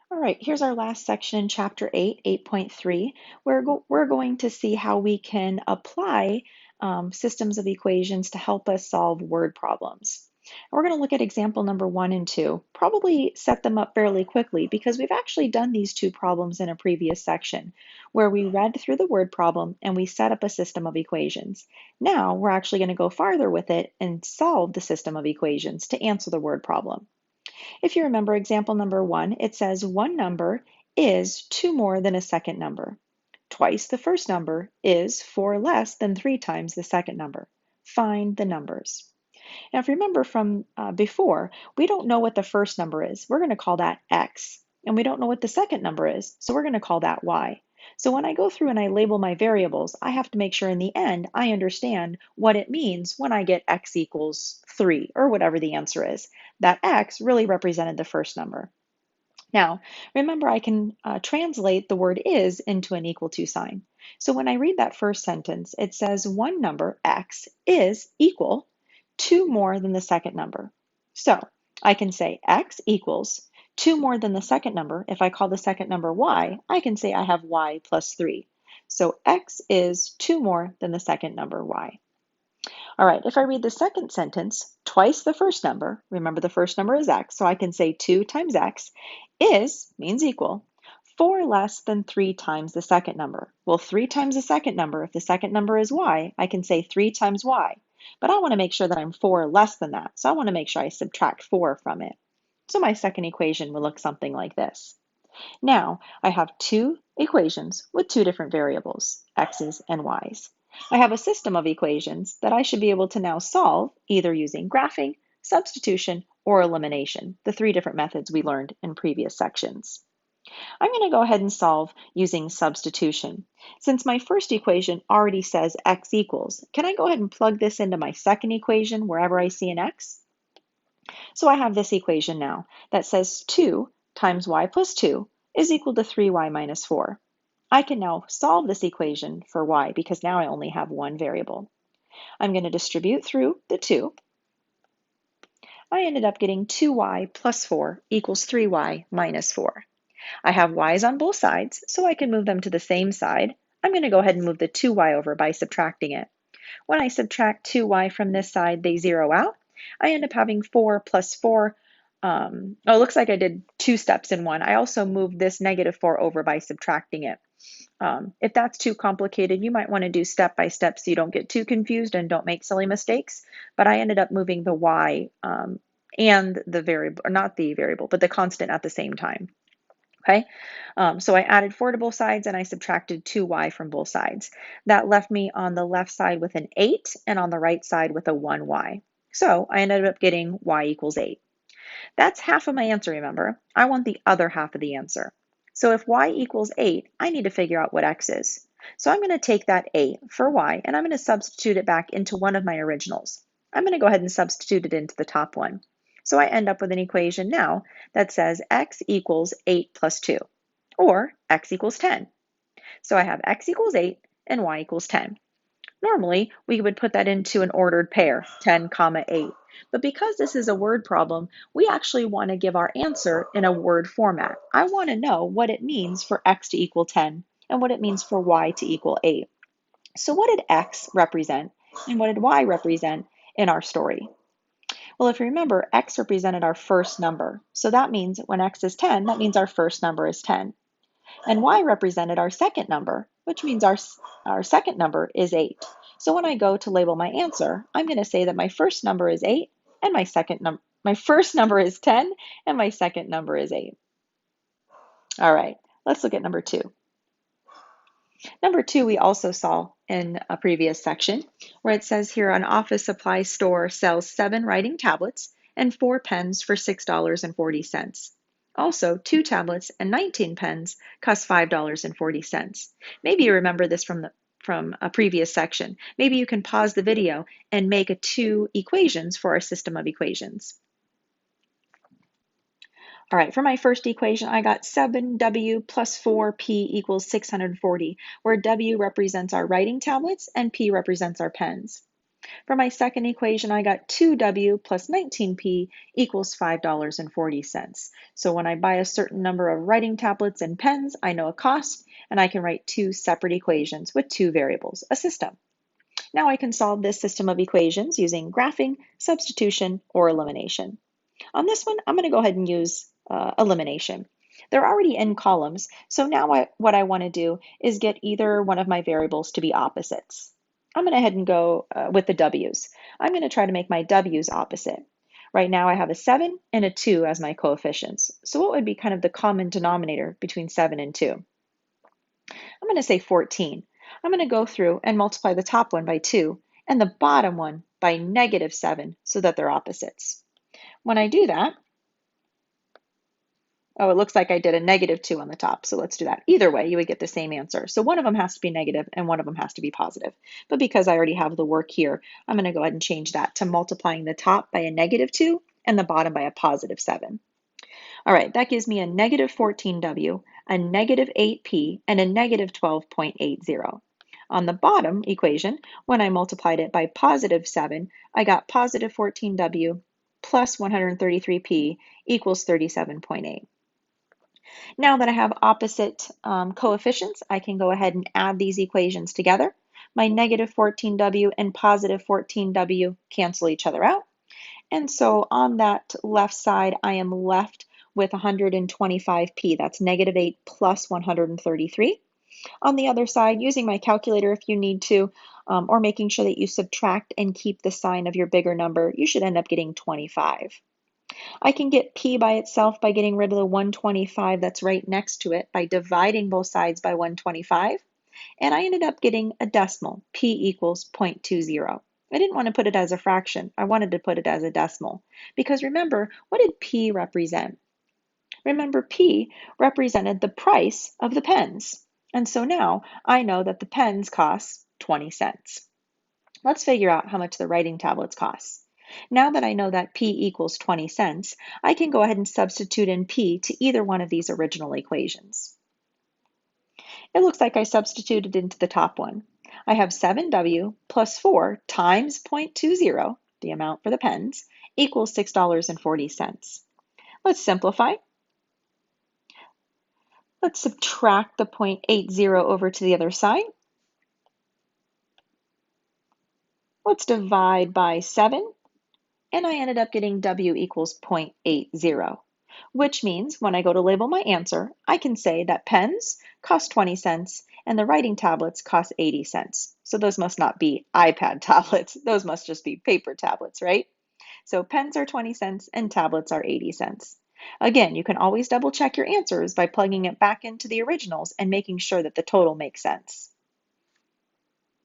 All right, here's our last section in Chapter 8, 8.3, where we're going to see how we can apply systems of equations to help us solve word problems. We're going to look at example number 1 and 2, probably set them up fairly quickly because we've actually done these two problems in a previous section where we read through the word problem and we set up a system of equations. Now we're actually going to go farther with it and solve the system of equations to answer the word problem. If you remember example number 1, it says one number is 2 more than a second number. Twice the first number is 4 less than 3 times the second number. Find the numbers. Now, if you remember from before, we don't know what the first number is. We're going to call that x. And we don't know what the second number is, so we're going to call that y. So when I go through and I label my variables, I have to make sure in the end I understand what it means when I get x equals 3, or whatever the answer is. That x really represented the first number. Now, remember I can translate the word is into an equal to sign. So when I read that first sentence, it says one number, x, is equal 2 more than the second number. So I can say x equals 2 more than the second number. If I call the second number y, I can say I have y plus 3. So x is 2 more than the second number y. All right, if I read the second sentence, twice the first number, remember the first number is x, so I can say 2 times x is, means equal, 4 less than 3 times the second number. Well, 3 times the second number, if the second number is y, I can say 3 times y. But I want to make sure that I'm 4 less than that, so I want to make sure I subtract 4 from it. So my second equation will look something like this. Now, I have two equations with two different variables, x's and y's. I have a system of equations that I should be able to now solve either using graphing, substitution, or elimination, the three different methods we learned in previous sections. I'm going to go ahead and solve using substitution. Since my first equation already says x equals, can I go ahead and plug this into my second equation wherever I see an x? So I have this equation now that says 2 times y plus 2 is equal to 3y minus 4. I can now solve this equation for y because now I only have one variable. I'm going to distribute through the 2. I ended up getting 2y plus 4 equals 3y minus 4. I have y's on both sides, so I can move them to the same side. I'm going to go ahead and move the 2y over by subtracting it. When I subtract 2y from this side, they zero out. I end up having 4 plus 4. It looks like I did two steps in one. I also moved this negative 4 over by subtracting it. If that's too complicated, you might want to do step by step so you don't get too confused and don't make silly mistakes. But I ended up moving the y and the variable, or not the variable, but the constant at the same time. Okay, so I added 4 to both sides and I subtracted 2y from both sides. That left me on the left side with an 8 and on the right side with a 1y. So I ended up getting y equals 8. That's half of my answer, remember. I want the other half of the answer. So if y equals 8, I need to figure out what x is. So I'm going to take that 8 for y and I'm going to substitute it back into one of my originals. I'm going to go ahead and substitute it into the top one. So I end up with an equation now that says x equals 8 plus 2, or x equals 10. So I have x equals 8 and y equals 10. Normally, we would put that into an ordered pair, 10, 8. But because this is a word problem, we actually want to give our answer in a word format. I want to know what it means for x to equal 10 and what it means for y to equal 8. So what did x represent and what did y represent in our story? Well, if you remember, x represented our first number. So that means when x is 10, that means our first number is 10. And y represented our second number, which means our second number is 8. So when I go to label my answer, I'm going to say that my first number is 8 and my first number is 10 and my second number is 8. All right, let's look at number 2. Number 2 we also saw in a previous section where it says here an office supply store sells 7 writing tablets and 4 pens for $6.40. Also, 2 tablets and 19 pens cost $5.40. Maybe you remember this from a previous section. Maybe you can pause the video and make 2 equations for our system of equations. All right, for my first equation, I got 7w plus 4p equals 640, where w represents our writing tablets and p represents our pens. For my second equation, I got 2W plus 19P equals $5.40. So when I buy a certain number of writing tablets and pens, I know a cost, and I can write two separate equations with two variables, a system. Now I can solve this system of equations using graphing, substitution, or elimination. On this one, I'm going to go ahead and use elimination. They're already in columns, so now what I want to do is get either one of my variables to be opposites. I'm going to head and go with the w's. I'm going to try to make my w's opposite. Right now I have a 7 and a 2 as my coefficients. So what would be kind of the common denominator between 7 and 2? I'm going to say 14. I'm going to go through and multiply the top one by 2 and the bottom one by -7 so that they're opposites. When I do that, oh, it looks like I did a -2 on the top, so let's do that. Either way, you would get the same answer. So one of them has to be negative and one of them has to be positive. But because I already have the work here, I'm going to go ahead and change that to multiplying the top by a -2 and the bottom by a +7. All right, that gives me a -14W, a -8P, and a -12.80. On the bottom equation, when I multiplied it by +7, I got +14W plus 133P equals 37.8. Now that I have opposite coefficients, I can go ahead and add these equations together. My -14W and +14W cancel each other out. And so on that left side, I am left with 125p. That's -8 plus 133. On the other side, using my calculator if you need to, or making sure that you subtract and keep the sign of your bigger number, you should end up getting 25. I can get p by itself by getting rid of the 125 that's right next to it by dividing both sides by 125. And I ended up getting a decimal, p equals 0.20. I didn't want to put it as a fraction. I wanted to put it as a decimal. Because remember, what did p represent? Remember, p represented the price of the pens. And so now I know that the pens cost 20 cents. Let's figure out how much the writing tablets cost. Now that I know that p equals 20 cents, I can go ahead and substitute in p to either one of these original equations. It looks like I substituted into the top one. I have 7W plus 4 times 0.20, the amount for the pens, equals $6.40. Let's simplify. Let's subtract the 0.80 over to the other side. Let's divide by 7, and I ended up getting W equals 0.80, which means when I go to label my answer, I can say that pens cost 20 cents and the writing tablets cost 80 cents. So those must not be iPad tablets. Those must just be paper tablets, right? So pens are 20 cents and tablets are 80 cents. Again, you can always double check your answers by plugging it back into the originals and making sure that the total makes sense.